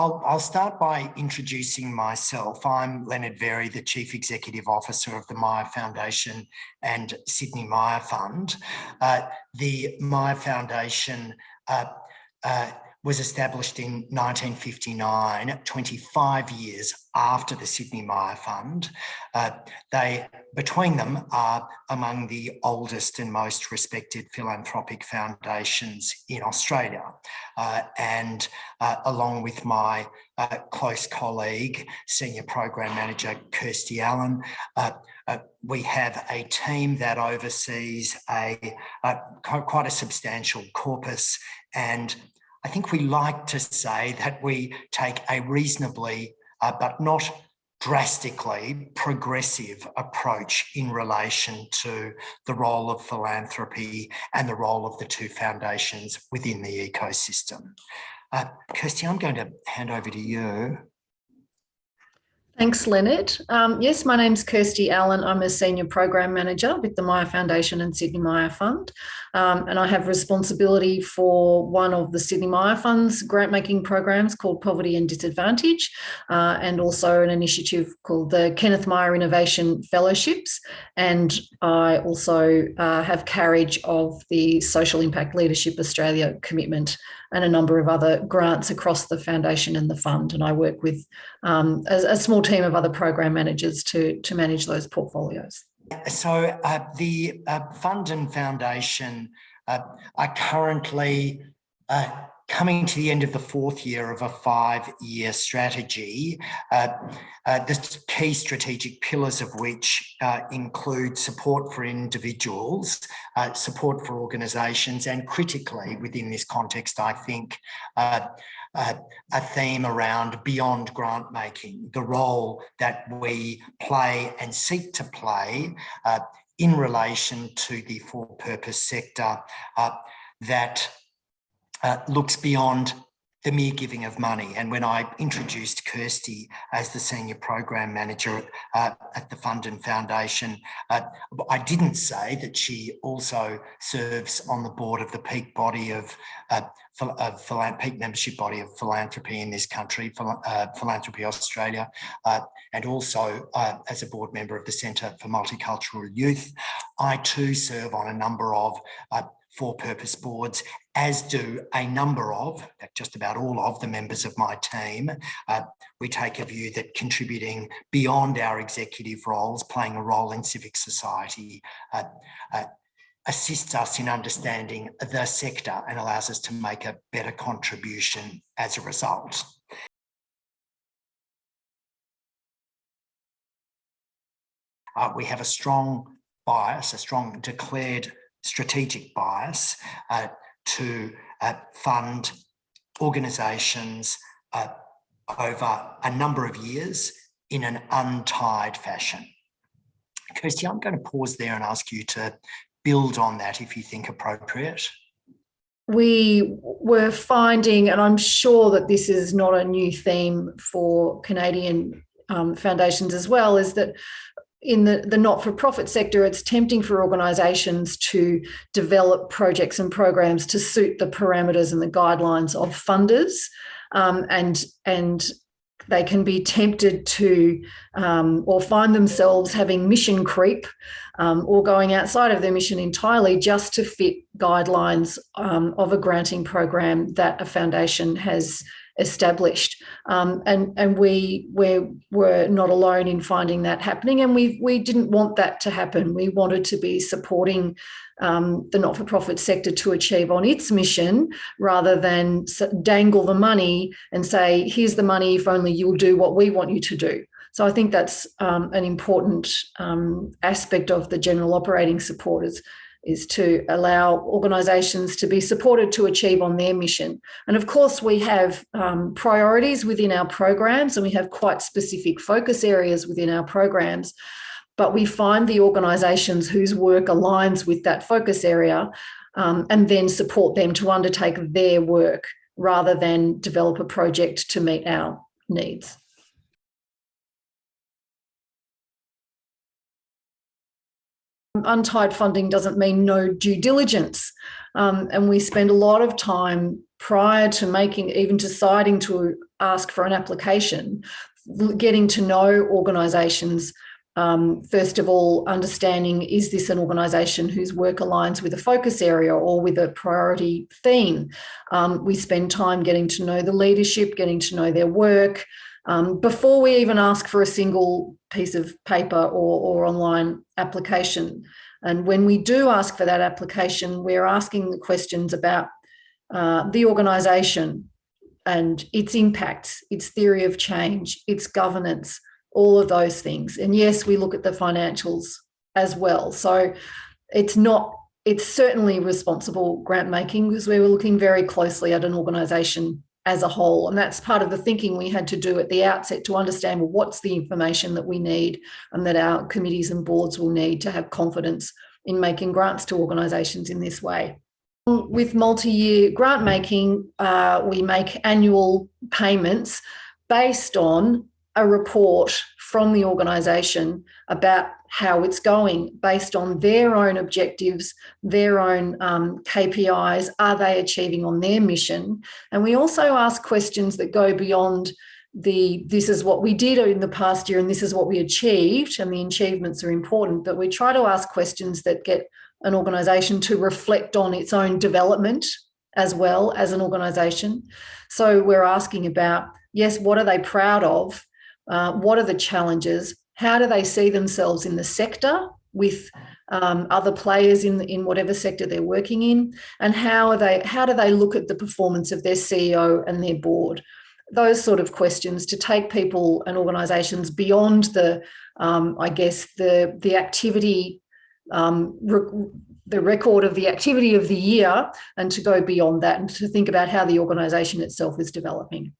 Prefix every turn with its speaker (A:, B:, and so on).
A: I'll start by introducing myself. I'm Leonard Vary, the Chief Executive Officer of the Myer Foundation and Sydney Myer Fund. The Myer Foundation was established in 1959, 25 years after the Sydney Myer Fund. Between them, are among the oldest and most respected philanthropic foundations in Australia. Along with my close colleague, Senior Program Manager Kirsty Allen, we have a team that oversees quite a substantial corpus, and I think we like to say that we take a reasonably, but not drastically progressive approach in relation to the role of philanthropy and the role of the two foundations within the ecosystem. Kirsty, I'm going to hand over to you.
B: Thanks, Leonard. Yes, my name's Kirsty Allen. I'm a Senior Program Manager with the Myer Foundation and Sydney Myer Fund. And I have responsibility for one of the Sydney Myer Fund's grant-making programs called Poverty and Disadvantage, and also an initiative called the Kenneth Myer Innovation Fellowships. And I also have carriage of the Social Impact Leadership Australia commitment and a number of other grants across the foundation and the fund. And I work with a small team of other program managers to manage those portfolios.
A: So the fund and foundation are currently coming to the end of the fourth year of a 5-year strategy, the key strategic pillars of which include support for individuals, support for organisations, and critically within this context, I think, a theme around beyond grant making, the role that we play and seek to play in relation to the for-purpose sector that looks beyond the mere giving of money. And when I introduced Kirsty as the Senior Program Manager at the Fund and Foundation, I didn't say that she also serves on the board of the peak body of peak membership body of philanthropy in this country, Philanthropy Australia, and also as a board member of the Centre for Multicultural Youth. I too serve on a number of for-purpose boards, as do a number of, just about all of the members of my team. We take a view that contributing beyond our executive roles, playing a role in civic society, assists us in understanding the sector and allows us to make a better contribution as a result. We have a strong bias, a strong declared strategic bias to fund organisations over a number of years in an untied fashion. Kirsty, I'm going to pause there and ask you to build on that if you think appropriate.
B: We were finding, and I'm sure that this is not a new theme for Canadian foundations as well, is that in the not-for-profit sector, it's tempting for organisations to develop projects and programs to suit the parameters and the guidelines of funders, and they can be tempted to or find themselves having mission creep or going outside of their mission entirely just to fit guidelines of a granting program that a foundation has established. And we were not alone in finding that happening, and we didn't want that to happen. We wanted to be supporting the not-for-profit sector to achieve on its mission, rather than dangle the money and say, here's the money if only you'll do what we want you to do. So I think that's an important aspect of the general operating support is to allow organisations to be supported to achieve on their mission. And of course, we have priorities within our programs, and we have quite specific focus areas within our programs, but we find the organisations whose work aligns with that focus area and then support them to undertake their work rather than develop a project to meet our needs. Untied funding doesn't mean no due diligence. And we spend a lot of time prior to even deciding to ask for an application, getting to know organisations. First of all, understanding, is this an organisation whose work aligns with a focus area or with a priority theme? We spend time getting to know the leadership, getting to know their work, before we even ask for a single piece of paper or online application. And when we do ask for that application, we're asking the questions about the organisation and its impacts, its theory of change, its governance, all of those things. And yes, we look at the financials as well. So it's certainly responsible grant making, because we were looking very closely at an organisation as a whole. And that's part of the thinking we had to do at the outset, to understand, well, what's the information that we need and that our committees and boards will need to have confidence in making grants to organisations in this way. With multi-year grant making, we make annual payments based on a report from the organisation about how it's going, based on their own objectives, their own KPIs. Are they achieving on their mission? And we also ask questions that go beyond this is what we did in the past year and this is what we achieved, and the achievements are important, but we try to ask questions that get an organisation to reflect on its own development as well as an organisation. So we're asking about, yes, what are they proud of? What are the challenges? How do they see themselves in the sector with other players in whatever sector they're working in? And how do they look at the performance of their CEO and their board? Those sort of questions, to take people and organisations beyond the activity, the record of the activity of the year, and to go beyond that and to think about how the organisation itself is developing.